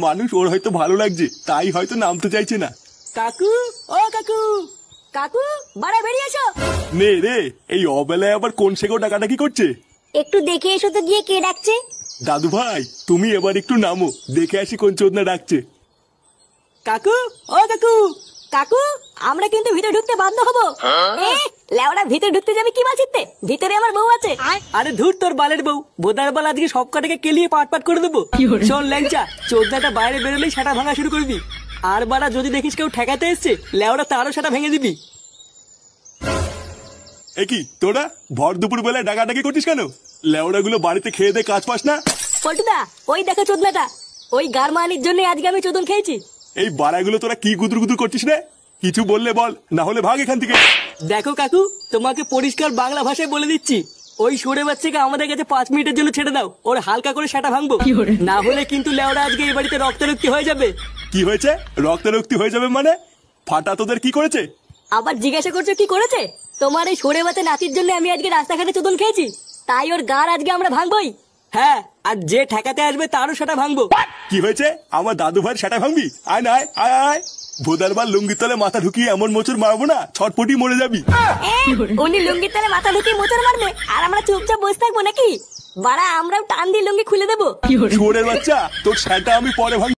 মানুষ ওর হয়তো ভালো লাগছে, তাই হয়তো নামতে চাইছে না। কাকু, ও কাকু, কাকু বাড়া বেরিয়ে এসো। নে রে, এই অবেলায় আবার কোন সেগো ডাকাডাকি করছে? একটু দেখে এসো তো গিয়ে কে ডাকছে। দাদু ভাই, তুমি এবার একটু নামো, দেখে আসি কোন চোদনা ডাকছে। কাকু, ও কাকু, কাকু, আমরা কিন্তু ভিতরে ঢুকতে বাধ্য হবো। লেওড়া ভিতরে ঢুকতে যাবে কি মাছিতে? ভিতরে আমার বউ আছে। আরে ধুর তোর বালের বউ, বোদার বাল আজকে সব কটাকে কেলিয়ে পাট পাট করে দেবো। শোন ল্যাংচা, চোদ্দাটা বাইরে বেরোলেই সেটা ভাঙা শুরু করবি। আর বাড়া যদি দেখিস কেউ ঠেকাতে এসছে, লেওড়া তারও সেটা ভেঙে দিবি। এ কি তোরা ভর দুপুর বেলায় ডাকাডাকি করছিস কেন? লেওড়া গুলো বাড়িতে খেয়ে দে কাজ পাস না? পল্টুদা, ওই দেখো চোদনাটা, ওই গারমানির জন্য আজকে আমি চোদন খেয়েছি। এই বাড়াগুলো তোরা কি গুদুর গুদুর করছিস রে? কিছু বললে বল, না হলে ভাগ এখান থেকে। দেখো কাকু, তোমাকে পরিষ্কার বাংলা ভাষায় বলে দিচ্ছি, ওই সরে বাচ্চাকে আমাদের কাছে 5 মিনিটের জন্য ছেড়ে দাও, ওর হালকা করে সেটা ভাঙবো। না হলে কিন্তু লেওড়া আজকে এই বাড়িতে রক্তারক্তি হয়ে যাবে। কি হয়েছে? রক্তারক্তি হয়ে যাবে মানে? ফাটা তোদের কি করেছে? আবার জিজ্ঞাসা করছো কি করেছে? তোমার এই সরে বাচ্চা নাতির জন্য আমি আজকে রাস্তাঘাটে চোদন খেয়েছি, তাই ওর গার আজকে আমরা ভাঙবই। হ্যাঁ, আর যে ঠেকাতে আসবে তারও সেটা ভাঙবো। কি হয়েছে? আমার দাদু ভাইয়ের সেটা ভাঙবি? আয় না আয় আয় আয়। ভোদারবার লুঙ্গির তলে মাথা ঢুকিয়ে এমন মোচড় মারবো না, ছটপটি মরে যাবি। উনি লুঙ্গির তলে মাথা ঢুকিয়ে মোচড় মারবে, আর আমরা চুপচাপ বসে থাকবো নাকি? বাড়া আমরাও টান দিয়ে লুঙ্গি খুলে দেবো। শুয়োরের বাচ্চা, তোর সেটা আমি পরে ভাঙ।